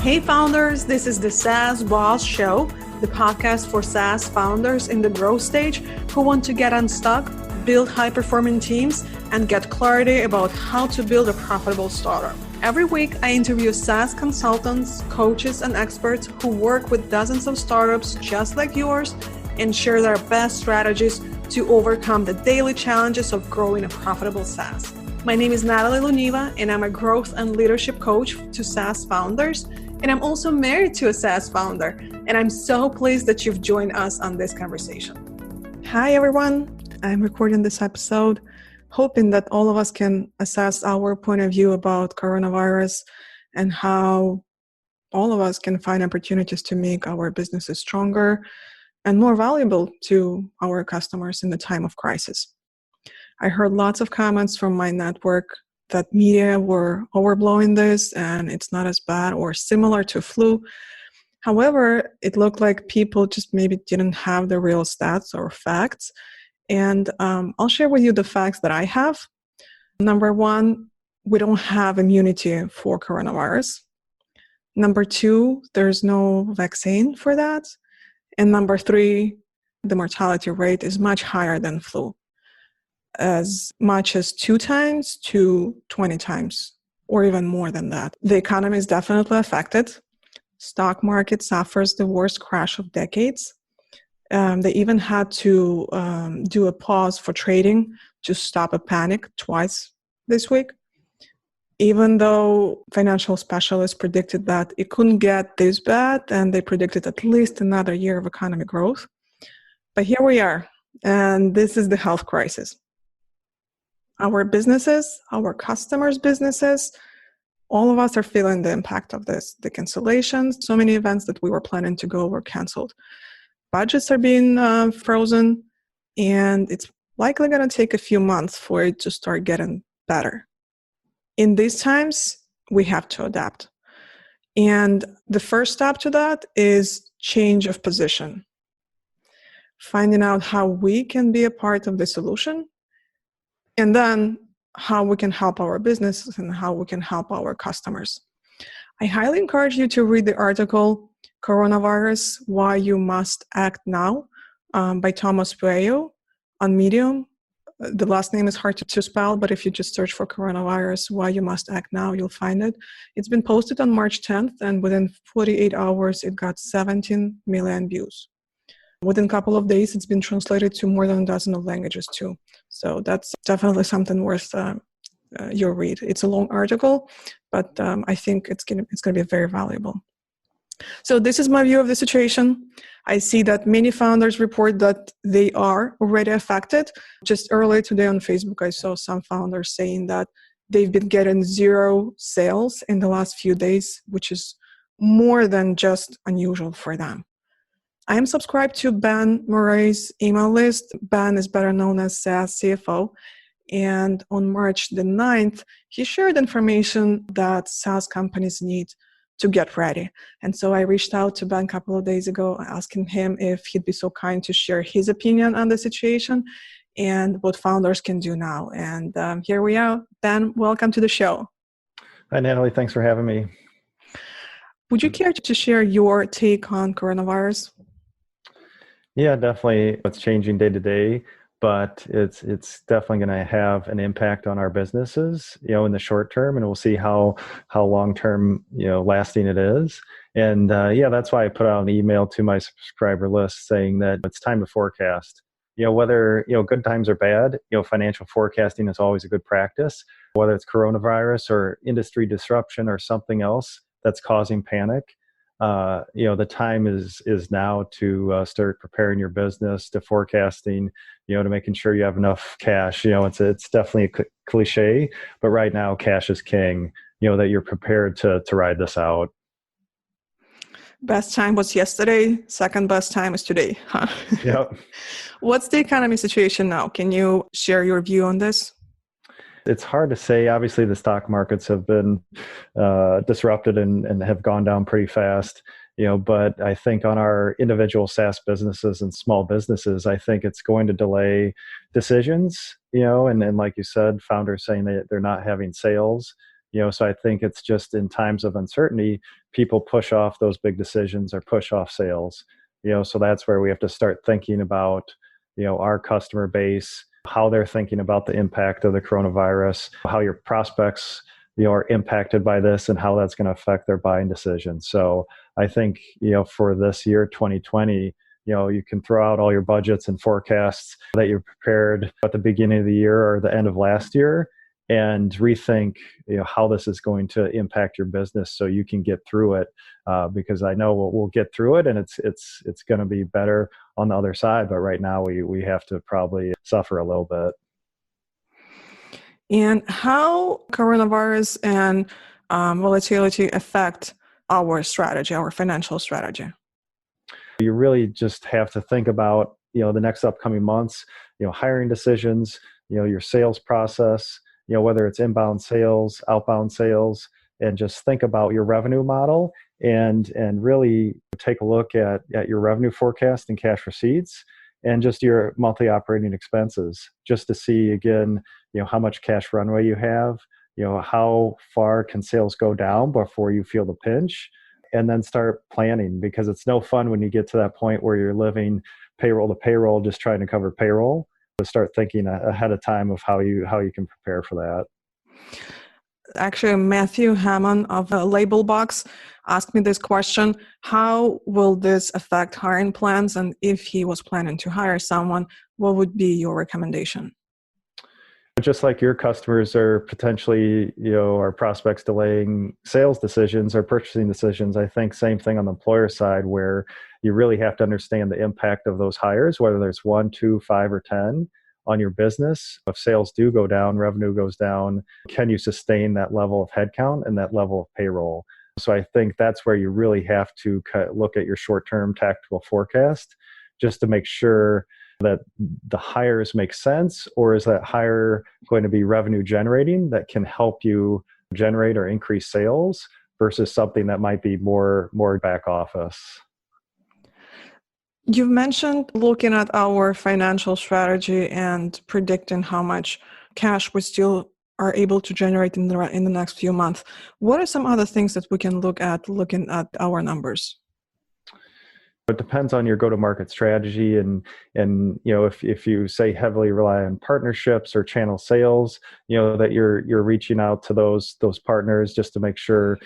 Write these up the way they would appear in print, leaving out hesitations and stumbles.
Hey founders, this is the SaaS Boss Show, the podcast for SaaS founders in the growth stage who want to get unstuck, build high-performing teams, and get clarity about how to build a profitable startup. Every week, I interview SaaS consultants, coaches, and experts who work with dozens of startups just like yours and share their best strategies to overcome the daily challenges of growing a profitable SaaS. My name is Natalie Luniva, and I'm a growth and leadership coach to SaaS founders. And I'm also married to a SaaS founder, and I'm so pleased that you've joined us on this conversation. Hi, everyone. I'm recording this episode, hoping that all of us can assess our point of view about coronavirus and how all of us can find opportunities to make our businesses stronger and more valuable to our customers in the time of crisis. I heard lots of comments from my network that media were overblowing this and it's not as bad or similar to flu. However, it looked like people just maybe didn't have the real stats or facts. And I'll share with you the facts that I have. Number one, we don't have immunity for coronavirus. Number two, there's no vaccine for that. And number three, the mortality rate is much higher than flu, as much as 2 times to 20 times, or even more than that. The economy is definitely affected. Stock market suffers the worst crash of decades. They even had to do a pause for trading to stop a panic twice this week, even though financial specialists predicted that it couldn't get this bad, and they predicted at least another year of economic growth. But here we are, and this is the health crisis. Our businesses, our customers' businesses, all of us are feeling the impact of this. The cancellations, so many events that we were planning to go were canceled. Budgets are being frozen, and it's likely going to take a few months for it to start getting better. In these times, we have to adapt. And the first step to that is change of position. Finding out how we can be a part of the solution, and then how we can help our businesses and how we can help our customers. I highly encourage you to read the article, Coronavirus, Why You Must Act Now, by Thomas Pueyo on Medium. The last name is hard to spell, but if you just search for Coronavirus, Why You Must Act Now, you'll find it. It's been posted on March 10th, and within 48 hours, it got 17 million views. Within a couple of days, it's been translated to more than a dozen of languages too. So that's definitely something worth your read. It's a long article, but I think it's gonna be very valuable. So this is my view of the situation. I see that many founders report that they are already affected. Just earlier today on Facebook, I saw some founders saying that they've been getting 0 sales in the last few days, which is more than just unusual for them. I am subscribed to Ben Murray's email list. Ben is better known as SaaS CFO. And on March the 9th, he shared information that SaaS companies need to get ready. And so I reached out to Ben a couple of days ago, asking him if he'd be so kind to share his opinion on the situation and what founders can do now. And here we are. Ben, welcome to the show. Hi, Natalie. Thanks for having me. Would you care to share your take on coronavirus? Yeah, definitely. It's changing day to day, but it's definitely going to have an impact on our businesses, in the short term, and we'll see how long term, lasting it is. And that's why I put out an email to my subscriber list saying that it's time to forecast. Whether good times or bad, financial forecasting is always a good practice. Whether it's coronavirus or industry disruption or something else that's causing panic. The time is now to start preparing your business, to forecasting, to making sure you have enough cash. It's definitely a cliche, but right now cash is king, that you're prepared to ride this out. Best time was yesterday. Second best time is today. Huh? Yep. What's the economy situation now? Can you share your view on this? It's hard to say. Obviously, the stock markets have been disrupted and have gone down pretty fast. But I think on our individual SaaS businesses and small businesses, I think it's going to delay decisions. And like you said, founders saying that they're not having sales. So I think it's just in times of uncertainty, people push off those big decisions or push off sales. So that's where we have to start thinking about, our customer base, how they're thinking about the impact of the coronavirus, how your prospects, are impacted by this and how that's going to affect their buying decisions. So I think, for this year, 2020, you can throw out all your budgets and forecasts that you prepared at the beginning of the year or the end of last year and rethink, how this is going to impact your business so you can get through it. Because I know we'll get through it and it's going to be better on the other side. But right now we have to probably suffer a little bit. And how coronavirus and volatility affect our strategy, our financial strategy? You really just have to think about, the next upcoming months, hiring decisions, your sales process, whether it's inbound sales, outbound sales, and just think about your revenue model and really take a look at your revenue forecast and cash receipts and just your monthly operating expenses, just to see again, how much cash runway you have, how far can sales go down before you feel the pinch, and then start planning, because it's no fun when you get to that point where you're living payroll to payroll, just trying to cover payroll. To start thinking ahead of time of how you can prepare for that. Actually, Matthew Hammond of Label Box asked me this question: how will this affect hiring plans? And if he was planning to hire someone, what would be your recommendation? Just like your customers are potentially, our prospects delaying sales decisions or purchasing decisions, I think same thing on the employer side, where you really have to understand the impact of those hires, whether there's 1, 2, 5, or 10 on your business. If sales do go down, revenue goes down, can you sustain that level of headcount and that level of payroll? So I think that's where you really have to look at your short-term tactical forecast just to make sure that the hires make sense, or is that hire going to be revenue generating that can help you generate or increase sales versus something that might be more back office. You've mentioned looking at our financial strategy and predicting how much cash we still are able to generate in the next few months. What are some other things that we can look at looking at our numbers? It depends on your go-to-market strategy, and if you say heavily rely on partnerships or channel sales, that you're reaching out to those partners just to make sure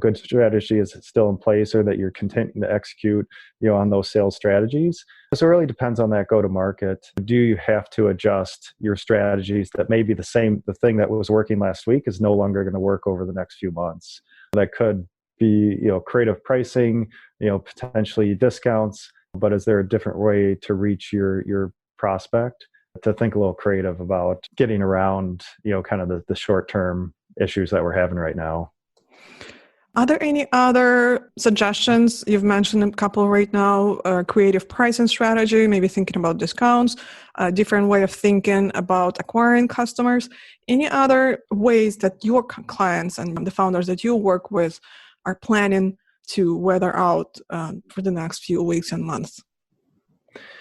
good strategy is still in place, or that you're continuing to execute on those sales strategies. So it really depends on that go-to-market. Do you have to adjust your strategies that maybe the thing that was working last week is no longer going to work over the next few months? That could be creative pricing, potentially discounts, but is there a different way to reach your prospect? To think a little creative about getting around kind of the short-term issues that we're having right now. Are there any other suggestions? You've mentioned a couple right now: creative pricing strategy, maybe thinking about discounts, a different way of thinking about acquiring customers. Any other ways that your clients and the founders that you work with are planning to weather out for the next few weeks and months?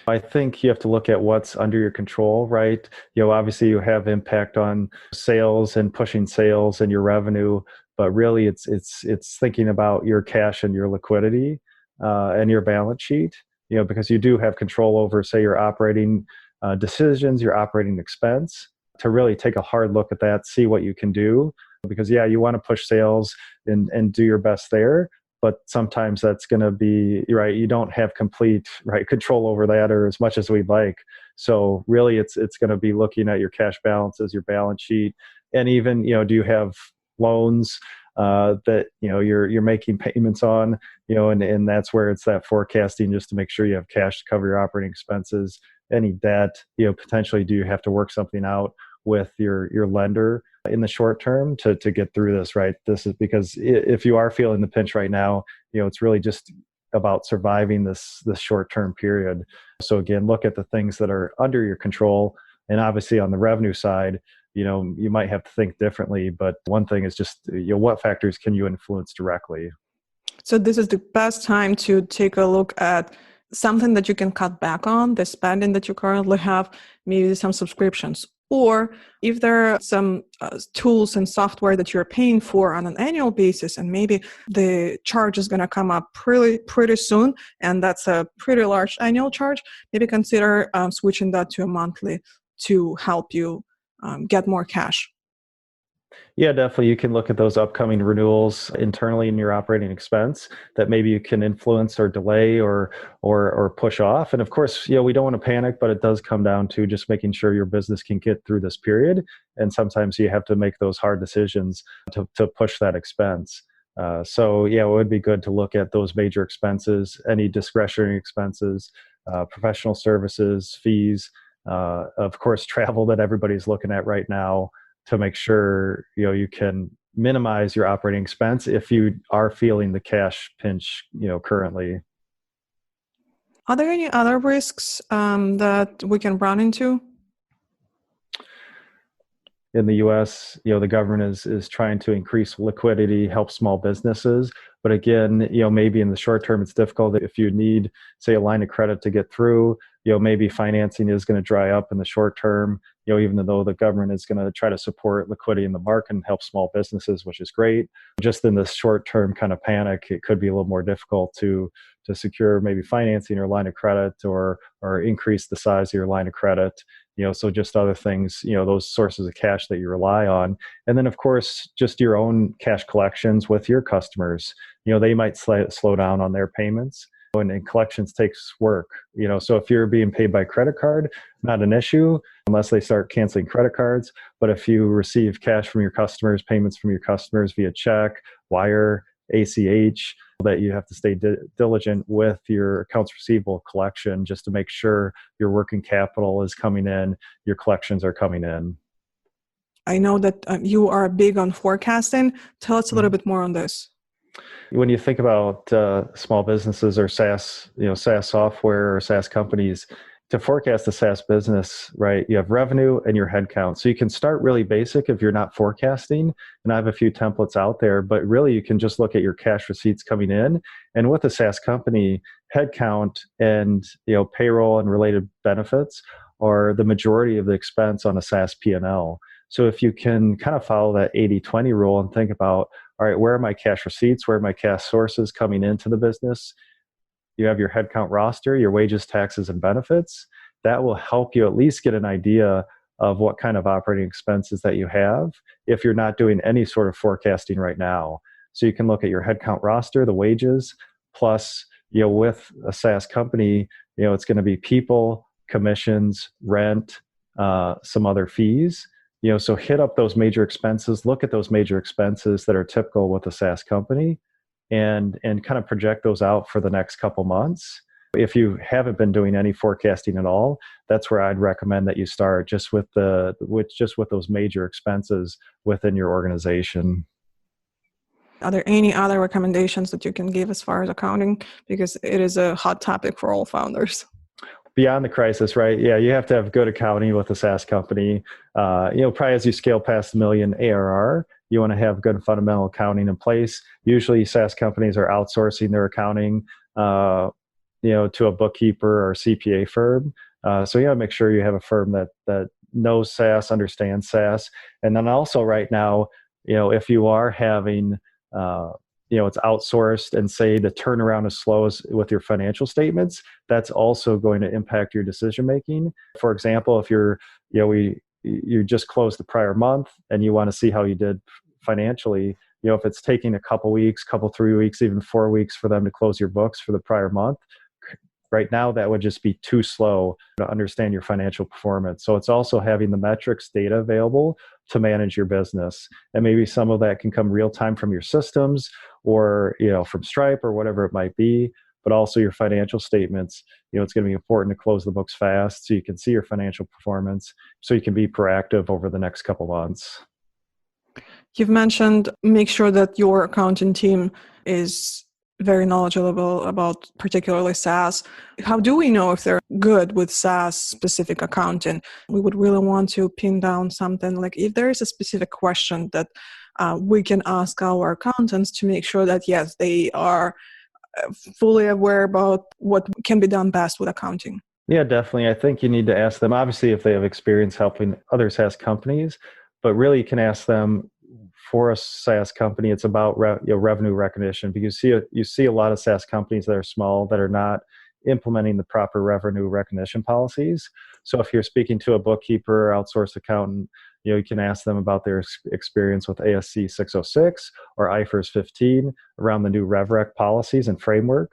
I think you have to look at what's under your control, right? Obviously you have impact on sales and pushing sales and your revenue, but really it's thinking about your cash and your liquidity and your balance sheet, because you do have control over, say, your operating decisions, your operating expense, to really take a hard look at that, see what you can do. Because you want to push sales and do your best there, but sometimes that's going to be right. You don't have complete control over that, or as much as we'd like. So really, it's going to be looking at your cash balances, your balance sheet, and even do you have loans that you're making payments on, and that's where it's that forecasting, just to make sure you have cash to cover your operating expenses. Any debt, potentially, do you have to work something out with your lender in the short term to get through this, right? This is because if you are feeling the pinch right now, it's really just about surviving this short-term period. So again, look at the things that are under your control. And obviously on the revenue side, you might have to think differently, but one thing is just, what factors can you influence directly? So this is the best time to take a look at something that you can cut back on, the spending that you currently have, maybe some subscriptions, Or if there are some tools and software that you're paying for on an annual basis, and maybe the charge is going to come up pretty soon, and that's a pretty large annual charge, maybe consider switching that to a monthly to help you get more cash. Yeah, definitely. You can look at those upcoming renewals internally in your operating expense that maybe you can influence or delay or push off. And of course, we don't want to panic, but it does come down to just making sure your business can get through this period. And sometimes you have to make those hard decisions to push that expense. So it would be good to look at those major expenses, any discretionary expenses, professional services, fees, of course, travel that everybody's looking at right now, to make sure you can minimize your operating expense if you are feeling the cash pinch currently. Are there any other risks that we can run into? In the US, the government is trying to increase liquidity, help small businesses. But again, maybe in the short term, it's difficult. If you need, say, a line of credit to get through, maybe financing is going to dry up in the short term, even though the government is going to try to support liquidity in the market and help small businesses, which is great. Just in this short term kind of panic, it could be a little more difficult to secure maybe financing or line of credit or increase the size of your line of credit. So just other things, those sources of cash that you rely on. And then, of course, just your own cash collections with your customers. They might slow down on their payments. And collections takes work. So if you're being paid by credit card, not an issue unless they start canceling credit cards. But if you receive cash from your customers, payments from your customers via check, wire, ACH, that you have to stay diligent with your accounts receivable collection just to make sure your working capital is coming in, your collections are coming in. I know that you are big on forecasting. Tell us a little bit more on this. When you think about small businesses or SaaS, SaaS software or SaaS companies, to forecast a SaaS business, right, you have revenue and your headcount. So you can start really basic if you're not forecasting. And I have a few templates out there, but really you can just look at your cash receipts coming in. And with a SaaS company, headcount and payroll and related benefits are the majority of the expense on a SaaS P&L. So if you can kind of follow that 80-20 rule and think about, all right, where are my cash receipts? Where are my cash sources coming into the business? You have your headcount roster, your wages, taxes, and benefits. That will help you at least get an idea of what kind of operating expenses that you have if you're not doing any sort of forecasting right now. So you can look at your headcount roster, the wages, plus, with a SaaS company, it's going to be people, commissions, rent, some other fees. So hit up those major expenses, look at those major expenses that are typical with a SaaS company, and kind of project those out for the next couple months. If you haven't been doing any forecasting at all, that's where I'd recommend that you start, just with those major expenses within your organization. Are there any other recommendations that you can give as far as accounting? Because it is a hot topic for all founders. Beyond the crisis, right? Yeah, you have to have good accounting with a SaaS company. Probably as you scale past $1 million ARR, you want to have good fundamental accounting in place. Usually SaaS companies are outsourcing their accounting, to a bookkeeper or CPA firm. So make sure you have a firm that knows SaaS, understands SaaS. And then also right now, if you are having, it's outsourced and say the turnaround is slow as with your financial statements, that's also going to impact your decision-making. For example, if you just closed the prior month and you want to see how you did financially, if it's taking a couple weeks, 3 weeks, even 4 weeks for them to close your books for the prior month, right now that would just be too slow to understand your financial performance. So it's also having the metrics data available to manage your business. And maybe some of that can come real time from your systems or, from Stripe or whatever it might be, but also your financial statements. It's going to be important to close the books fast so you can see your financial performance, so you can be proactive over the next couple months. You've mentioned make sure that your accounting team is very knowledgeable about particularly SaaS. How do we know if they're good with SaaS specific accounting? We would really want to pin down something like if there is a specific question that we can ask our accountants to make sure that, yes, they are fully aware about what can be done best with accounting. Yeah, definitely. I think you need to ask them, obviously, if they have experience helping other SaaS companies, but really you can ask them for a SaaS company, it's about revenue recognition, because you see a lot of SaaS companies that are small that are not implementing the proper revenue recognition policies. So if you're speaking to a bookkeeper or outsourced accountant, you can ask them about their experience with ASC 606 or IFRS 15 around the new RevRec policies and framework,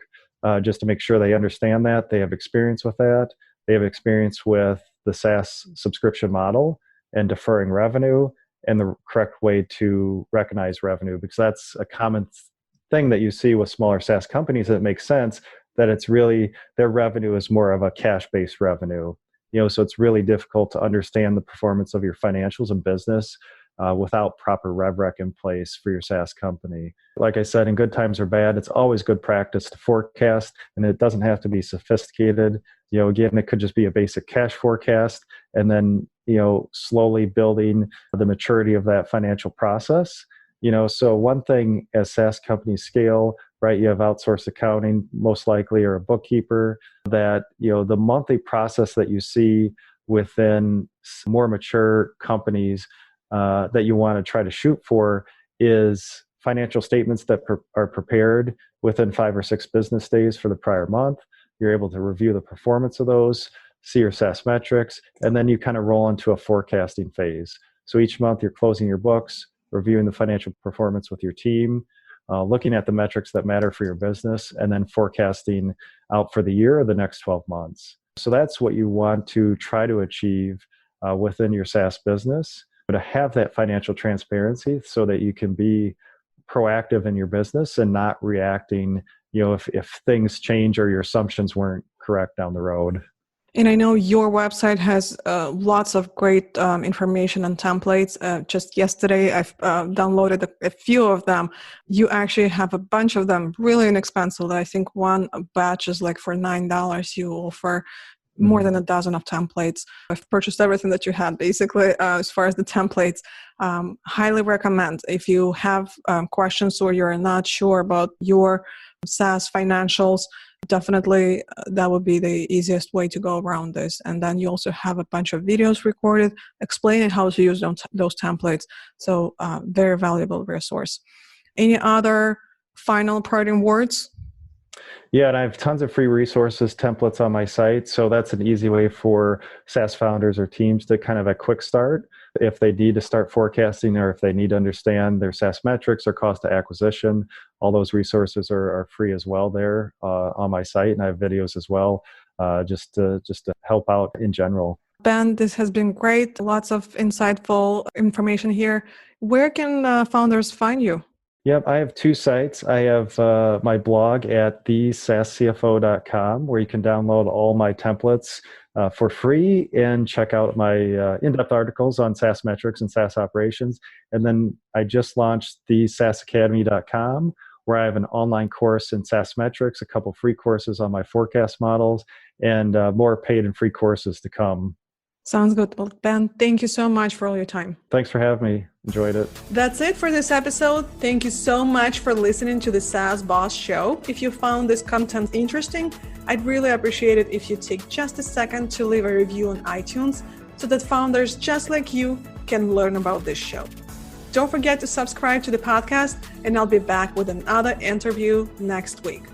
just to make sure they understand that, they have experience with that, they have experience with the SaaS subscription model and deferring revenue and the correct way to recognize revenue, because that's a common thing that you see with smaller SaaS companies. That makes sense, that it's really their revenue is more of a cash-based revenue. So it's really difficult to understand the performance of your financials and business without proper RevRec in place for your SaaS company. Like I said, in good times or bad, it's always good practice to forecast, and it doesn't have to be sophisticated. Again, it could just be a basic cash forecast, and then, slowly building the maturity of that financial process. So one thing as SaaS companies scale, right, you have outsourced accounting, most likely, or a bookkeeper, that, the monthly process that you see within more mature companies that you want to try to shoot for is financial statements that are prepared within 5 or 6 business days for the prior month. You're able to review the performance of those, see your SaaS metrics, and then you kind of roll into a forecasting phase. So each month you're closing your books, reviewing the financial performance with your team, looking at the metrics that matter for your business, and then forecasting out for the year or the next 12 months. So that's what you want to try to achieve within your SaaS business, to have that financial transparency so that you can be proactive in your business and not reacting, if things change or your assumptions weren't correct down the road. And I know your website has lots of great information and templates. Just yesterday, I've downloaded a few of them. You actually have a bunch of them, really inexpensive. I think one batch is like for $9. You offer more than a dozen of templates. I've purchased everything that you had, basically, as far as the templates. Highly recommend. If you have questions or you're not sure about your SaaS financials, definitely that would be the easiest way to go around this. And then you also have a bunch of videos recorded explaining how to use those templates. So very valuable resource. Any other final parting words? Yeah, and I have tons of free resources, templates on my site. So that's an easy way for SaaS founders or teams to kind of a quick start if they need to start forecasting, or if they need to understand their SaaS metrics or cost of acquisition. All those resources are free as well there on my site, and I have videos as well, just to help out in general. Ben, this has been great. Lots of insightful information here. Where can founders find you? Yep, I have 2 sites. I have my blog at thesaascfo.com, where you can download all my templates for free and check out my in-depth articles on SaaS metrics and SaaS operations. And then I just launched thesaasacademy.com, where I have an online course in SaaS metrics, a couple free courses on my forecast models, and more paid and free courses to come. Sounds good. Well, Ben, thank you so much for all your time. Thanks for having me. Enjoyed it. That's it for this episode. Thank you so much for listening to the SaaS Boss Show. If you found this content interesting, I'd really appreciate it if you take just a second to leave a review on iTunes so that founders just like you can learn about this show. Don't forget to subscribe to the podcast, and I'll be back with another interview next week.